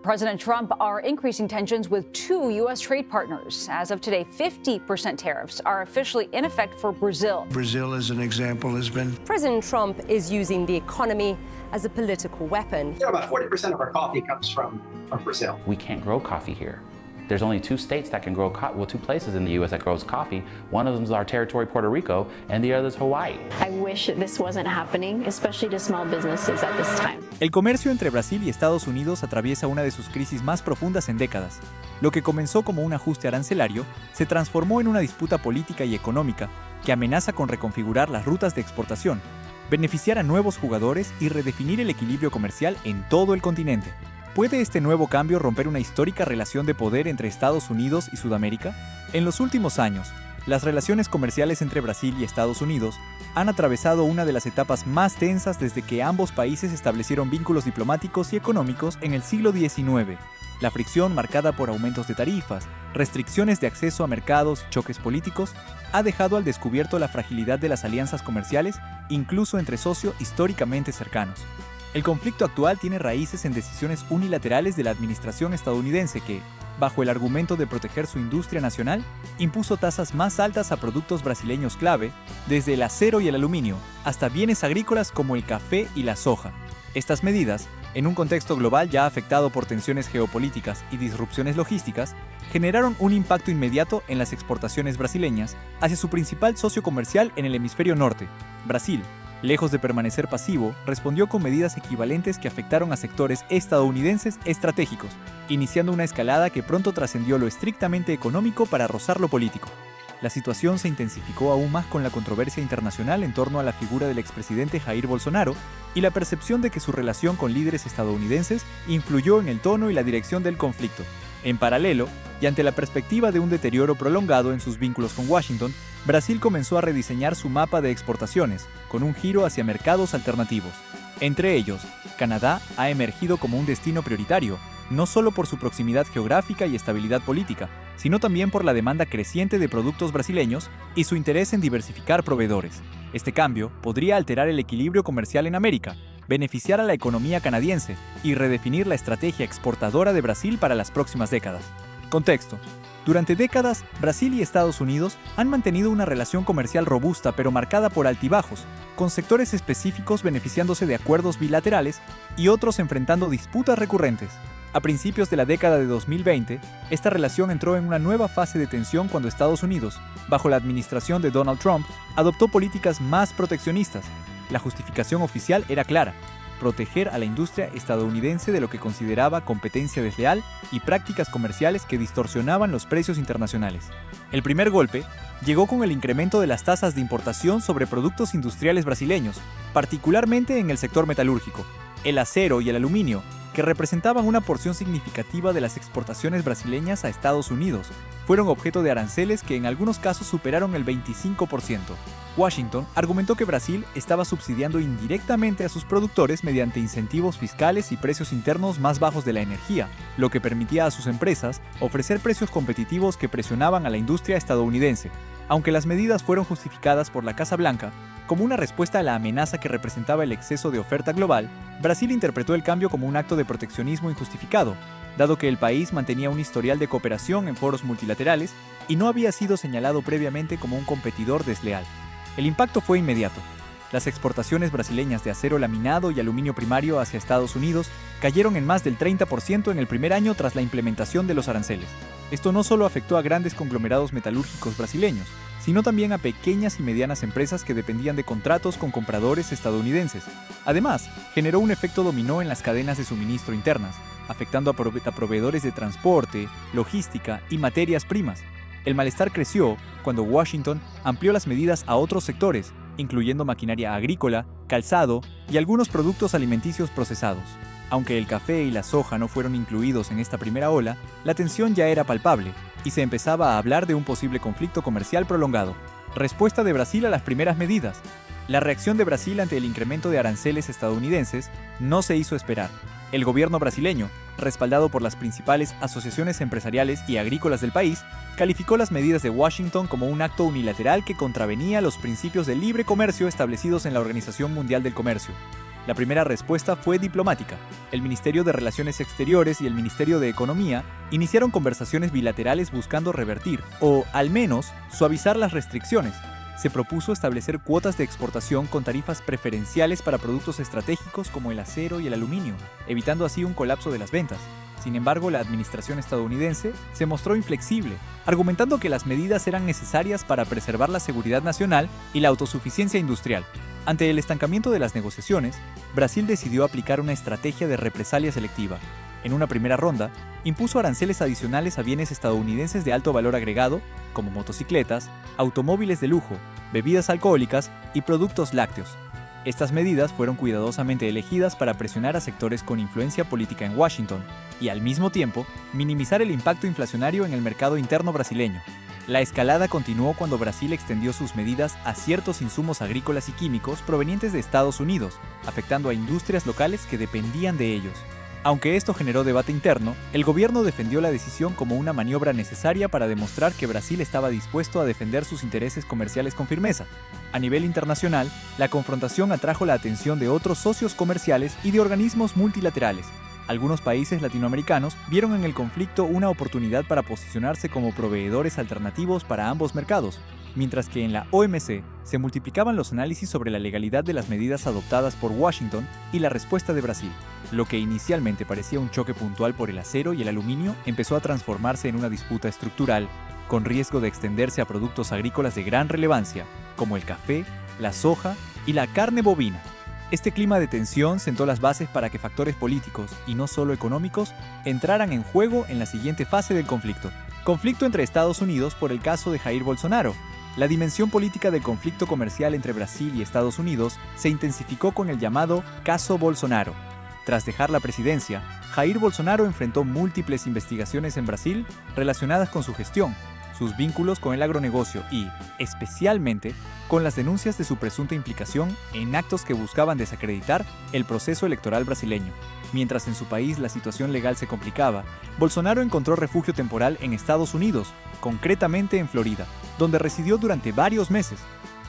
President Trump are increasing tensions with two U.S. trade partners. As of today, 50% tariffs are officially in effect for Brazil. Brazil, as an example, has been... President Trump is using the economy as a political weapon. About 40% of our coffee comes from Brazil. We can't grow coffee here. There's only two states that can grow two places in the U.S. that grows coffee. One of them is our territory, Puerto Rico, and the other is Hawaii. I wish this wasn't happening, especially to small businesses at this time. El comercio entre Brasil y Estados Unidos atraviesa una de sus crisis más profundas en décadas. Lo que comenzó como un ajuste arancelario se transformó en una disputa política y económica que amenaza con reconfigurar las rutas de exportación, beneficiar a nuevos jugadores y redefinir el equilibrio comercial en todo el continente. ¿Puede este nuevo cambio romper una histórica relación de poder entre Estados Unidos y Sudamérica? En los últimos años, las relaciones comerciales entre Brasil y Estados Unidos han atravesado una de las etapas más tensas desde que ambos países establecieron vínculos diplomáticos y económicos en el siglo XIX. La fricción, marcada por aumentos de tarifas, restricciones de acceso a mercados y choques políticos, ha dejado al descubierto la fragilidad de las alianzas comerciales, incluso entre socios históricamente cercanos. El conflicto actual tiene raíces en decisiones unilaterales de la administración estadounidense que, bajo el argumento de proteger su industria nacional, impuso tasas más altas a productos brasileños clave, desde el acero y el aluminio, hasta bienes agrícolas como el café y la soja. Estas medidas, en un contexto global ya afectado por tensiones geopolíticas y disrupciones logísticas, generaron un impacto inmediato en las exportaciones brasileñas hacia su principal socio comercial en el hemisferio norte, Brasil. Lejos de permanecer pasivo, respondió con medidas equivalentes que afectaron a sectores estadounidenses estratégicos, iniciando una escalada que pronto trascendió lo estrictamente económico para rozar lo político. La situación se intensificó aún más con la controversia internacional en torno a la figura del expresidente Jair Bolsonaro y la percepción de que su relación con líderes estadounidenses influyó en el tono y la dirección del conflicto. En paralelo, y ante la perspectiva de un deterioro prolongado en sus vínculos con Washington, Brasil comenzó a rediseñar su mapa de exportaciones, con un giro hacia mercados alternativos. Entre ellos, Canadá ha emergido como un destino prioritario, no solo por su proximidad geográfica y estabilidad política, sino también por la demanda creciente de productos brasileños y su interés en diversificar proveedores. Este cambio podría alterar el equilibrio comercial en América, beneficiar a la economía canadiense y redefinir la estrategia exportadora de Brasil para las próximas décadas. Contexto. Durante décadas, Brasil y Estados Unidos han mantenido una relación comercial robusta pero marcada por altibajos, con sectores específicos beneficiándose de acuerdos bilaterales y otros enfrentando disputas recurrentes. A principios de la década de 2020, esta relación entró en una nueva fase de tensión cuando Estados Unidos, bajo la administración de Donald Trump, adoptó políticas más proteccionistas. La justificación oficial era clara: proteger a la industria estadounidense de lo que consideraba competencia desleal y prácticas comerciales que distorsionaban los precios internacionales. El primer golpe llegó con el incremento de las tasas de importación sobre productos industriales brasileños, particularmente en el sector metalúrgico. El acero y el aluminio, que representaban una porción significativa de las exportaciones brasileñas a Estados Unidos, fueron objeto de aranceles que en algunos casos superaron el 25%. Washington argumentó que Brasil estaba subsidiando indirectamente a sus productores mediante incentivos fiscales y precios internos más bajos de la energía, lo que permitía a sus empresas ofrecer precios competitivos que presionaban a la industria estadounidense. Aunque las medidas fueron justificadas por la Casa Blanca como una respuesta a la amenaza que representaba el exceso de oferta global, Brasil interpretó el cambio como un acto de proteccionismo injustificado, dado que el país mantenía un historial de cooperación en foros multilaterales y no había sido señalado previamente como un competidor desleal. El impacto fue inmediato. Las exportaciones brasileñas de acero laminado y aluminio primario hacia Estados Unidos cayeron en más del 30% en el primer año tras la implementación de los aranceles. Esto no solo afectó a grandes conglomerados metalúrgicos brasileños, sino también a pequeñas y medianas empresas que dependían de contratos con compradores estadounidenses. Además, generó un efecto dominó en las cadenas de suministro internas, afectando a proveedores de transporte, logística y materias primas. El malestar creció cuando Washington amplió las medidas a otros sectores, incluyendo maquinaria agrícola, calzado y algunos productos alimenticios procesados. Aunque el café y la soja no fueron incluidos en esta primera ola, la tensión ya era palpable y se empezaba a hablar de un posible conflicto comercial prolongado. Respuesta de Brasil a las primeras medidas. La reacción de Brasil ante el incremento de aranceles estadounidenses no se hizo esperar. El gobierno brasileño, respaldado por las principales asociaciones empresariales y agrícolas del país, calificó las medidas de Washington como un acto unilateral que contravenía los principios de libre comercio establecidos en la Organización Mundial del Comercio. La primera respuesta fue diplomática. El Ministerio de Relaciones Exteriores y el Ministerio de Economía iniciaron conversaciones bilaterales buscando revertir, o al menos suavizar las restricciones. Se propuso establecer cuotas de exportación con tarifas preferenciales para productos estratégicos como el acero y el aluminio, evitando así un colapso de las ventas. Sin embargo, la administración estadounidense se mostró inflexible, argumentando que las medidas eran necesarias para preservar la seguridad nacional y la autosuficiencia industrial. Ante el estancamiento de las negociaciones, Brasil decidió aplicar una estrategia de represalia selectiva. En una primera ronda, impuso aranceles adicionales a bienes estadounidenses de alto valor agregado, como motocicletas, automóviles de lujo, bebidas alcohólicas y productos lácteos. Estas medidas fueron cuidadosamente elegidas para presionar a sectores con influencia política en Washington y, al mismo tiempo, minimizar el impacto inflacionario en el mercado interno brasileño. La escalada continuó cuando Brasil extendió sus medidas a ciertos insumos agrícolas y químicos provenientes de Estados Unidos, afectando a industrias locales que dependían de ellos. Aunque esto generó debate interno, el gobierno defendió la decisión como una maniobra necesaria para demostrar que Brasil estaba dispuesto a defender sus intereses comerciales con firmeza. A nivel internacional, la confrontación atrajo la atención de otros socios comerciales y de organismos multilaterales. Algunos países latinoamericanos vieron en el conflicto una oportunidad para posicionarse como proveedores alternativos para ambos mercados, mientras que en la OMC se multiplicaban los análisis sobre la legalidad de las medidas adoptadas por Washington y la respuesta de Brasil. Lo que inicialmente parecía un choque puntual por el acero y el aluminio empezó a transformarse en una disputa estructural, con riesgo de extenderse a productos agrícolas de gran relevancia, como el café, la soja y la carne bovina. Este clima de tensión sentó las bases para que factores políticos, y no solo económicos, entraran en juego en la siguiente fase del conflicto. Conflicto entre Estados Unidos por el caso de Jair Bolsonaro. La dimensión política del conflicto comercial entre Brasil y Estados Unidos se intensificó con el llamado Caso Bolsonaro. Tras dejar la presidencia, Jair Bolsonaro enfrentó múltiples investigaciones en Brasil relacionadas con su gestión, sus vínculos con el agronegocio y, especialmente, con las denuncias de su presunta implicación en actos que buscaban desacreditar el proceso electoral brasileño. Mientras en su país la situación legal se complicaba, Bolsonaro encontró refugio temporal en Estados Unidos, concretamente en Florida, donde residió durante varios meses.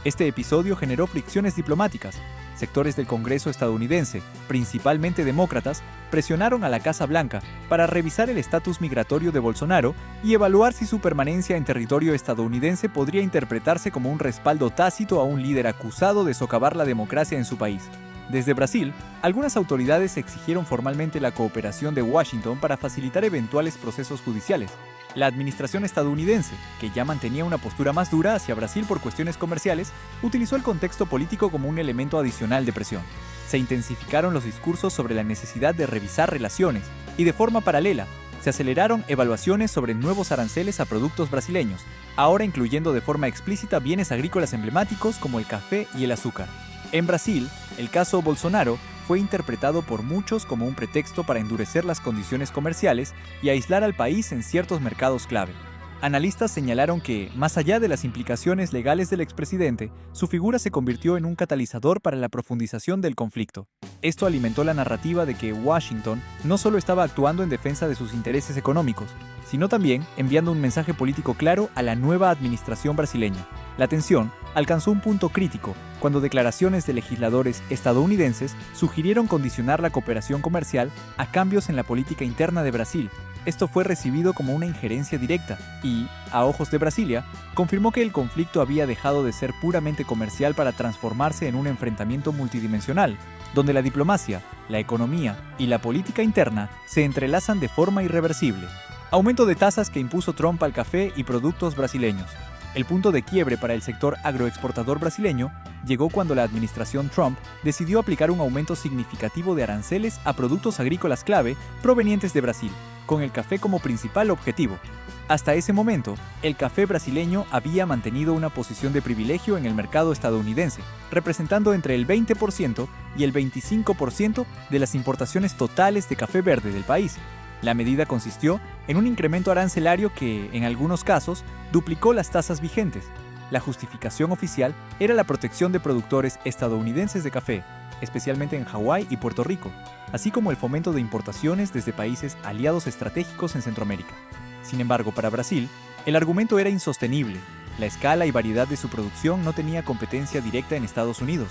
Este episodio generó fricciones diplomáticas. Sectores del Congreso estadounidense, principalmente demócratas, presionaron a la Casa Blanca para revisar el estatus migratorio de Bolsonaro y evaluar si su permanencia en territorio estadounidense podría interpretarse como un respaldo tácito a un líder acusado de socavar la democracia en su país. Desde Brasil, algunas autoridades exigieron formalmente la cooperación de Washington para facilitar eventuales procesos judiciales. La administración estadounidense, que ya mantenía una postura más dura hacia Brasil por cuestiones comerciales, utilizó el contexto político como un elemento adicional de presión. Se intensificaron los discursos sobre la necesidad de revisar relaciones y, de forma paralela, se aceleraron evaluaciones sobre nuevos aranceles a productos brasileños, ahora incluyendo de forma explícita bienes agrícolas emblemáticos como el café y el azúcar. En Brasil, el caso Bolsonaro fue interpretado por muchos como un pretexto para endurecer las condiciones comerciales y aislar al país en ciertos mercados clave. Analistas señalaron que, más allá de las implicaciones legales del expresidente, su figura se convirtió en un catalizador para la profundización del conflicto. Esto alimentó la narrativa de que Washington no solo estaba actuando en defensa de sus intereses económicos, sino también enviando un mensaje político claro a la nueva administración brasileña. La tensión alcanzó un punto crítico cuando declaraciones de legisladores estadounidenses sugirieron condicionar la cooperación comercial a cambios en la política interna de Brasil. Esto fue recibido como una injerencia directa y, a ojos de Brasilia, confirmó que el conflicto había dejado de ser puramente comercial para transformarse en un enfrentamiento multidimensional, donde la diplomacia, la economía y la política interna se entrelazan de forma irreversible. Aumento de tasas que impuso Trump al café y productos brasileños. El punto de quiebre para el sector agroexportador brasileño llegó cuando la administración Trump decidió aplicar un aumento significativo de aranceles a productos agrícolas clave provenientes de Brasil, con el café como principal objetivo. Hasta ese momento, el café brasileño había mantenido una posición de privilegio en el mercado estadounidense, representando entre el 20% y el 25% de las importaciones totales de café verde del país. La medida consistió en un incremento arancelario que, en algunos casos, duplicó las tasas vigentes. La justificación oficial era la protección de productores estadounidenses de café, especialmente en Hawái y Puerto Rico, así como el fomento de importaciones desde países aliados estratégicos en Centroamérica. Sin embargo, para Brasil, el argumento era insostenible. La escala y variedad de su producción no tenía competencia directa en Estados Unidos,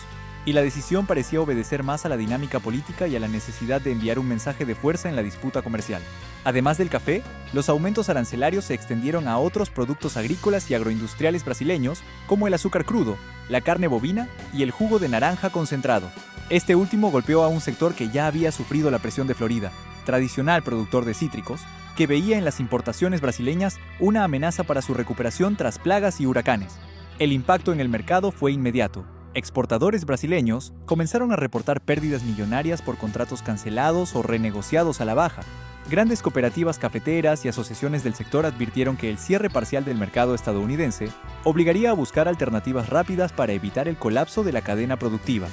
y la decisión parecía obedecer más a la dinámica política y a la necesidad de enviar un mensaje de fuerza en la disputa comercial. Además del café, los aumentos arancelarios se extendieron a otros productos agrícolas y agroindustriales brasileños, como el azúcar crudo, la carne bovina y el jugo de naranja concentrado. Este último golpeó a un sector que ya había sufrido la presión de Florida, tradicional productor de cítricos, que veía en las importaciones brasileñas una amenaza para su recuperación tras plagas y huracanes. El impacto en el mercado fue inmediato. Exportadores brasileños comenzaron a reportar pérdidas millonarias por contratos cancelados o renegociados a la baja. Grandes cooperativas cafeteras y asociaciones del sector advirtieron que el cierre parcial del mercado estadounidense obligaría a buscar alternativas rápidas para evitar el colapso de la cadena productiva.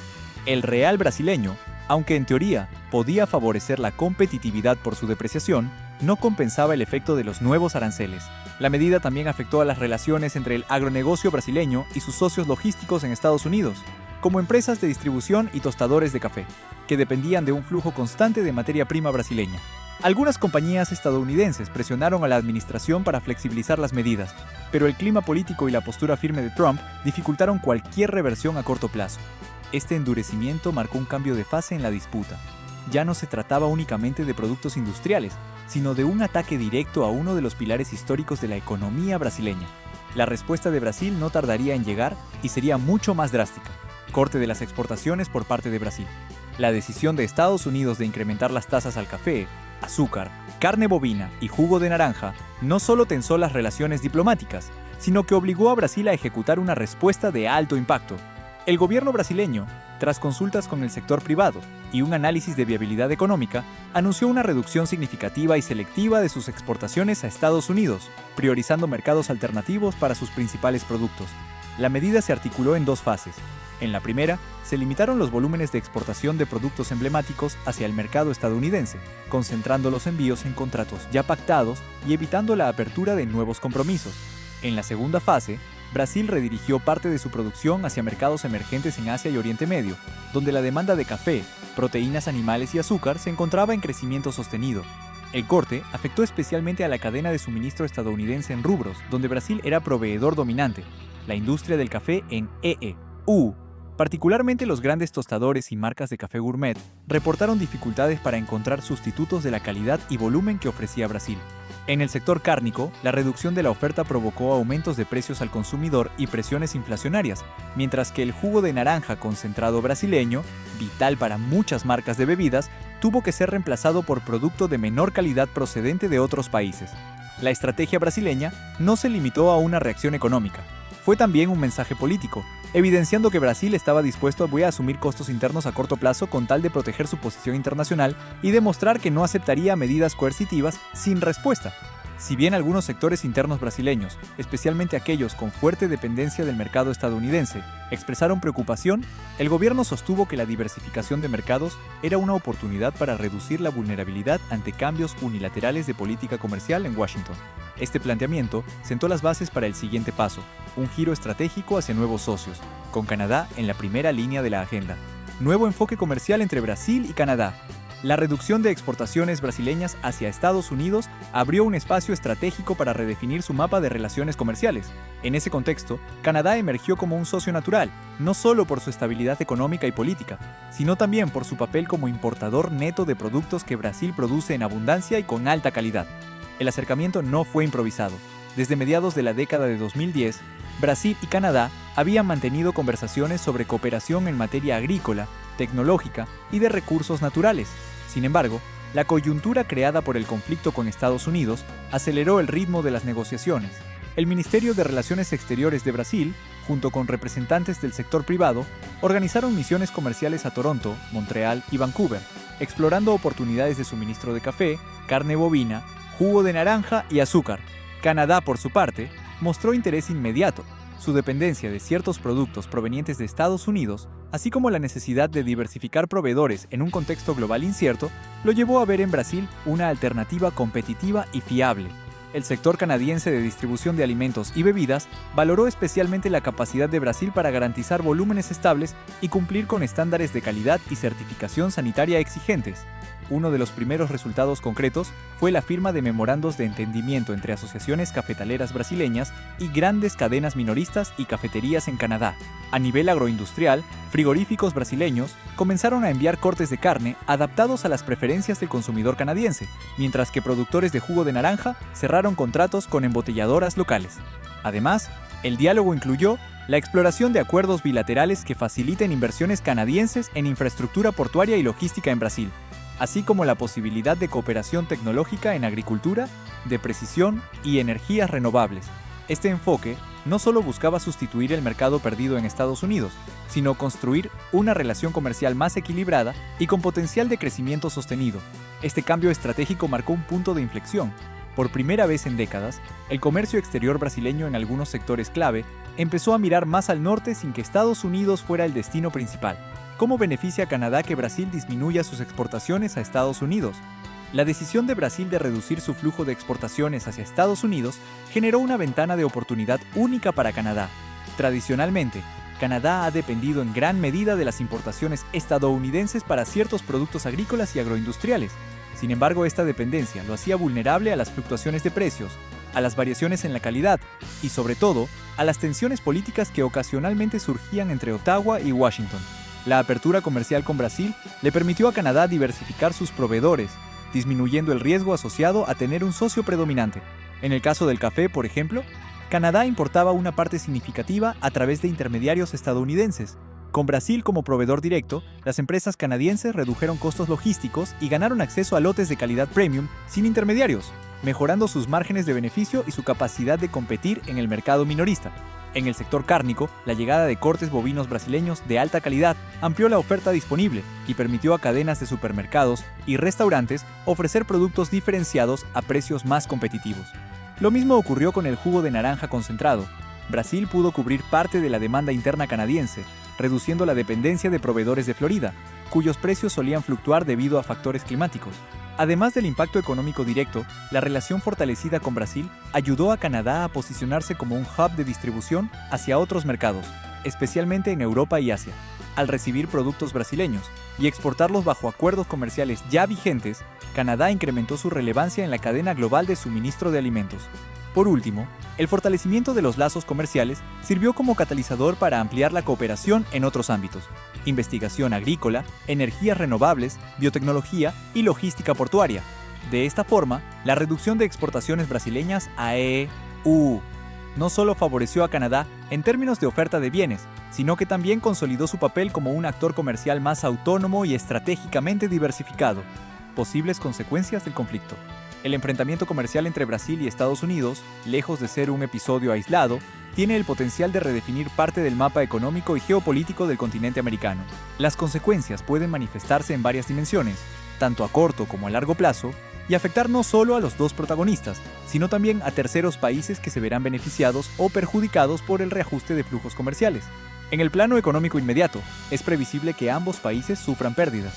El real brasileño, aunque en teoría podía favorecer la competitividad por su depreciación, no compensaba el efecto de los nuevos aranceles. La medida también afectó a las relaciones entre el agronegocio brasileño y sus socios logísticos en Estados Unidos, como empresas de distribución y tostadores de café, que dependían de un flujo constante de materia prima brasileña. Algunas compañías estadounidenses presionaron a la administración para flexibilizar las medidas, pero el clima político y la postura firme de Trump dificultaron cualquier reversión a corto plazo. Este endurecimiento marcó un cambio de fase en la disputa. Ya no se trataba únicamente de productos industriales, sino de un ataque directo a uno de los pilares históricos de la economía brasileña. La respuesta de Brasil no tardaría en llegar y sería mucho más drástica: corte de las exportaciones por parte de Brasil. La decisión de Estados Unidos de incrementar las tasas al café, azúcar, carne bovina y jugo de naranja no solo tensó las relaciones diplomáticas, sino que obligó a Brasil a ejecutar una respuesta de alto impacto. El gobierno brasileño, tras consultas con el sector privado y un análisis de viabilidad económica, anunció una reducción significativa y selectiva de sus exportaciones a Estados Unidos, priorizando mercados alternativos para sus principales productos. La medida se articuló en dos fases. En la primera, se limitaron los volúmenes de exportación de productos emblemáticos hacia el mercado estadounidense, concentrando los envíos en contratos ya pactados y evitando la apertura de nuevos compromisos. En la segunda fase, Brasil redirigió parte de su producción hacia mercados emergentes en Asia y Oriente Medio, donde la demanda de café, proteínas animales y azúcar se encontraba en crecimiento sostenido. El corte afectó especialmente a la cadena de suministro estadounidense en rubros, donde Brasil era proveedor dominante, la industria del café en EU. Particularmente los grandes tostadores y marcas de café gourmet reportaron dificultades para encontrar sustitutos de la calidad y volumen que ofrecía Brasil. En el sector cárnico, la reducción de la oferta provocó aumentos de precios al consumidor y presiones inflacionarias, mientras que el jugo de naranja concentrado brasileño, vital para muchas marcas de bebidas, tuvo que ser reemplazado por producto de menor calidad procedente de otros países. La estrategia brasileña no se limitó a una reacción económica. Fue también un mensaje político, evidenciando que Brasil estaba dispuesto a asumir costos internos a corto plazo con tal de proteger su posición internacional y demostrar que no aceptaría medidas coercitivas sin respuesta. Si bien algunos sectores internos brasileños, especialmente aquellos con fuerte dependencia del mercado estadounidense, expresaron preocupación, el gobierno sostuvo que la diversificación de mercados era una oportunidad para reducir la vulnerabilidad ante cambios unilaterales de política comercial en Washington. Este planteamiento sentó las bases para el siguiente paso, un giro estratégico hacia nuevos socios, con Canadá en la primera línea de la agenda. Nuevo enfoque comercial entre Brasil y Canadá. La reducción de exportaciones brasileñas hacia Estados Unidos abrió un espacio estratégico para redefinir su mapa de relaciones comerciales. En ese contexto, Canadá emergió como un socio natural, no solo por su estabilidad económica y política, sino también por su papel como importador neto de productos que Brasil produce en abundancia y con alta calidad. El acercamiento no fue improvisado. Desde mediados de la década de 2010, Brasil y Canadá habían mantenido conversaciones sobre cooperación en materia agrícola, tecnológica y de recursos naturales. Sin embargo, la coyuntura creada por el conflicto con Estados Unidos aceleró el ritmo de las negociaciones. El Ministerio de Relaciones Exteriores de Brasil, junto con representantes del sector privado, organizaron misiones comerciales a Toronto, Montreal y Vancouver, explorando oportunidades de suministro de café, carne bovina, jugo de naranja y azúcar. Canadá, por su parte, mostró interés inmediato. Su dependencia de ciertos productos provenientes de Estados Unidos, así como la necesidad de diversificar proveedores en un contexto global incierto, lo llevó a ver en Brasil una alternativa competitiva y fiable. El sector canadiense de distribución de alimentos y bebidas valoró especialmente la capacidad de Brasil para garantizar volúmenes estables y cumplir con estándares de calidad y certificación sanitaria exigentes. Uno de los primeros resultados concretos fue la firma de memorandos de entendimiento entre asociaciones cafetaleras brasileñas y grandes cadenas minoristas y cafeterías en Canadá. A nivel agroindustrial, frigoríficos brasileños comenzaron a enviar cortes de carne adaptados a las preferencias del consumidor canadiense, mientras que productores de jugo de naranja cerraron contratos con embotelladoras locales. Además, el diálogo incluyó la exploración de acuerdos bilaterales que faciliten inversiones canadienses en infraestructura portuaria y logística en Brasil, así como la posibilidad de cooperación tecnológica en agricultura, de precisión y energías renovables. Este enfoque no solo buscaba sustituir el mercado perdido en Estados Unidos, sino construir una relación comercial más equilibrada y con potencial de crecimiento sostenido. Este cambio estratégico marcó un punto de inflexión. Por primera vez en décadas, el comercio exterior brasileño en algunos sectores clave empezó a mirar más al norte sin que Estados Unidos fuera el destino principal. ¿Cómo beneficia a Canadá que Brasil disminuya sus exportaciones a Estados Unidos? La decisión de Brasil de reducir su flujo de exportaciones hacia Estados Unidos generó una ventana de oportunidad única para Canadá. Tradicionalmente, Canadá ha dependido en gran medida de las importaciones estadounidenses para ciertos productos agrícolas y agroindustriales. Sin embargo, esta dependencia lo hacía vulnerable a las fluctuaciones de precios, a las variaciones en la calidad y, sobre todo, a las tensiones políticas que ocasionalmente surgían entre Ottawa y Washington. La apertura comercial con Brasil le permitió a Canadá diversificar sus proveedores, disminuyendo el riesgo asociado a tener un socio predominante. En el caso del café, por ejemplo, Canadá importaba una parte significativa a través de intermediarios estadounidenses. Con Brasil como proveedor directo, las empresas canadienses redujeron costos logísticos y ganaron acceso a lotes de calidad premium sin intermediarios, mejorando sus márgenes de beneficio y su capacidad de competir en el mercado minorista. En el sector cárnico, la llegada de cortes bovinos brasileños de alta calidad amplió la oferta disponible y permitió a cadenas de supermercados y restaurantes ofrecer productos diferenciados a precios más competitivos. Lo mismo ocurrió con el jugo de naranja concentrado. Brasil pudo cubrir parte de la demanda interna canadiense, reduciendo la dependencia de proveedores de Florida, cuyos precios solían fluctuar debido a factores climáticos. Además del impacto económico directo, la relación fortalecida con Brasil ayudó a Canadá a posicionarse como un hub de distribución hacia otros mercados, especialmente en Europa y Asia. Al recibir productos brasileños y exportarlos bajo acuerdos comerciales ya vigentes, Canadá incrementó su relevancia en la cadena global de suministro de alimentos. Por último, el fortalecimiento de los lazos comerciales sirvió como catalizador para ampliar la cooperación en otros ámbitos: investigación agrícola, energías renovables, biotecnología y logística portuaria. De esta forma, la reducción de exportaciones brasileñas a EU no solo favoreció a Canadá en términos de oferta de bienes, sino que también consolidó su papel como un actor comercial más autónomo y estratégicamente diversificado. Posibles consecuencias del conflicto. El enfrentamiento comercial entre Brasil y Estados Unidos, lejos de ser un episodio aislado, tiene el potencial de redefinir parte del mapa económico y geopolítico del continente americano. Las consecuencias pueden manifestarse en varias dimensiones, tanto a corto como a largo plazo, y afectar no solo a los dos protagonistas, sino también a terceros países que se verán beneficiados o perjudicados por el reajuste de flujos comerciales. En el plano económico inmediato, es previsible que ambos países sufran pérdidas.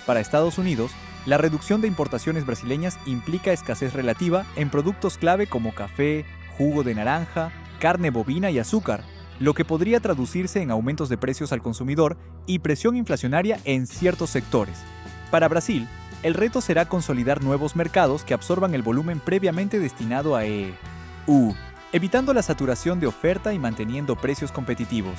Para Estados Unidos, la reducción de importaciones brasileñas implica escasez relativa en productos clave como café, jugo de naranja, carne bovina y azúcar, lo que podría traducirse en aumentos de precios al consumidor y presión inflacionaria en ciertos sectores. Para Brasil, el reto será consolidar nuevos mercados que absorban el volumen previamente destinado a EU, evitando la saturación de oferta y manteniendo precios competitivos.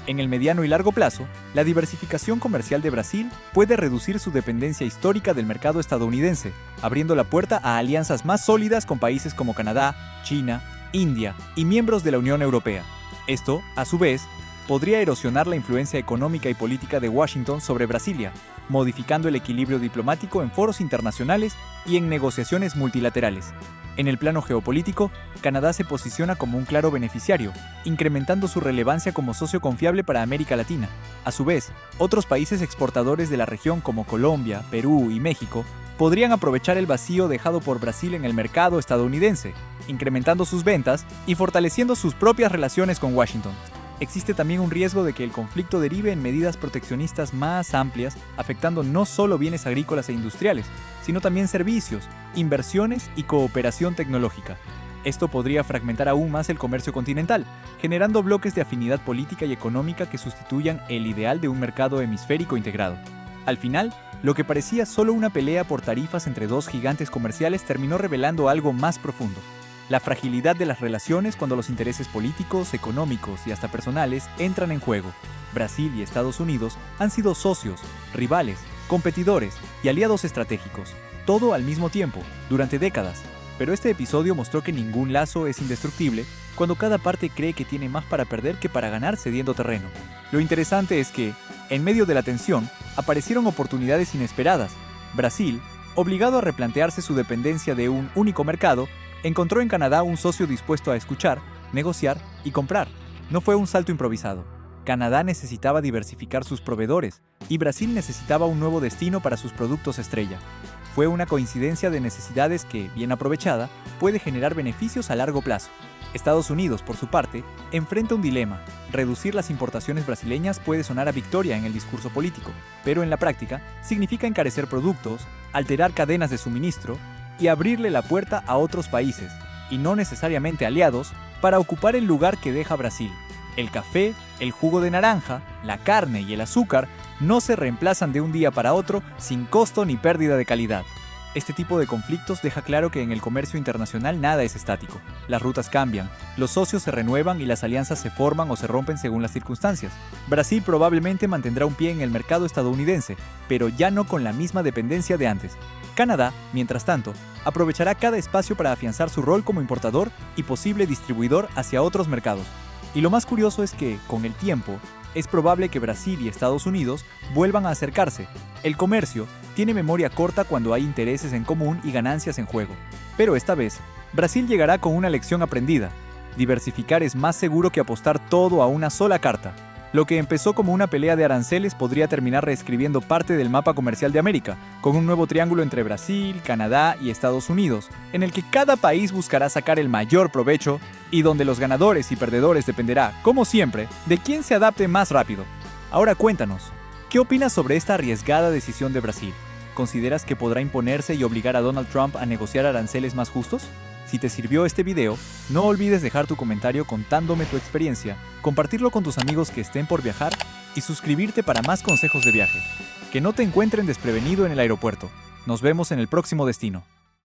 En el mediano y largo plazo, la diversificación comercial de Brasil puede reducir su dependencia histórica del mercado estadounidense, abriendo la puerta a alianzas más sólidas con países como Canadá, China, India y miembros de la Unión Europea. Esto, a su vez, podría erosionar la influencia económica y política de Washington sobre Brasilia, modificando el equilibrio diplomático en foros internacionales y en negociaciones multilaterales. En el plano geopolítico, Canadá se posiciona como un claro beneficiario, incrementando su relevancia como socio confiable para América Latina. A su vez, otros países exportadores de la región como Colombia, Perú y México podrían aprovechar el vacío dejado por Brasil en el mercado estadounidense, incrementando sus ventas y fortaleciendo sus propias relaciones con Washington. Existe también un riesgo de que el conflicto derive en medidas proteccionistas más amplias, afectando no solo bienes agrícolas e industriales, sino también servicios, inversiones y cooperación tecnológica. Esto podría fragmentar aún más el comercio continental, generando bloques de afinidad política y económica que sustituyan el ideal de un mercado hemisférico integrado. Al final, lo que parecía solo una pelea por tarifas entre dos gigantes comerciales terminó revelando algo más profundo: la fragilidad de las relaciones cuando los intereses políticos, económicos y hasta personales entran en juego. Brasil y Estados Unidos han sido socios, rivales, competidores y aliados estratégicos, todo al mismo tiempo, durante décadas. Pero este episodio mostró que ningún lazo es indestructible cuando cada parte cree que tiene más para perder que para ganar cediendo terreno. Lo interesante es que, en medio de la tensión, aparecieron oportunidades inesperadas. Brasil, obligado a replantearse su dependencia de un único mercado, encontró en Canadá un socio dispuesto a escuchar, negociar y comprar. No fue un salto improvisado. Canadá necesitaba diversificar sus proveedores y Brasil necesitaba un nuevo destino para sus productos estrella. Fue una coincidencia de necesidades que, bien aprovechada, puede generar beneficios a largo plazo. Estados Unidos, por su parte, enfrenta un dilema. Reducir las importaciones brasileñas puede sonar a victoria en el discurso político, pero en la práctica significa encarecer productos, alterar cadenas de suministro y abrirle la puerta a otros países, y no necesariamente aliados, para ocupar el lugar que deja Brasil. El café, el jugo de naranja, la carne y el azúcar no se reemplazan de un día para otro sin costo ni pérdida de calidad. Este tipo de conflictos deja claro que en el comercio internacional nada es estático. Las rutas cambian, los socios se renuevan y las alianzas se forman o se rompen según las circunstancias. Brasil probablemente mantendrá un pie en el mercado estadounidense, pero ya no con la misma dependencia de antes. Canadá, mientras tanto, aprovechará cada espacio para afianzar su rol como importador y posible distribuidor hacia otros mercados. Y lo más curioso es que, con el tiempo, es probable que Brasil y Estados Unidos vuelvan a acercarse. El comercio tiene memoria corta cuando hay intereses en común y ganancias en juego. Pero esta vez, Brasil llegará con una lección aprendida. Diversificar es más seguro que apostar todo a una sola carta. Lo que empezó como una pelea de aranceles podría terminar reescribiendo parte del mapa comercial de América, con un nuevo triángulo entre Brasil, Canadá y Estados Unidos, en el que cada país buscará sacar el mayor provecho y donde los ganadores y perdedores dependerá, como siempre, de quién se adapte más rápido. Ahora cuéntanos, ¿qué opinas sobre esta arriesgada decisión de Brasil? ¿Consideras que podrá imponerse y obligar a Donald Trump a negociar aranceles más justos? Si te sirvió este video, no olvides dejar tu comentario contándome tu experiencia, compartirlo con tus amigos que estén por viajar y suscribirte para más consejos de viaje. Que no te encuentren desprevenido en el aeropuerto. Nos vemos en el próximo destino.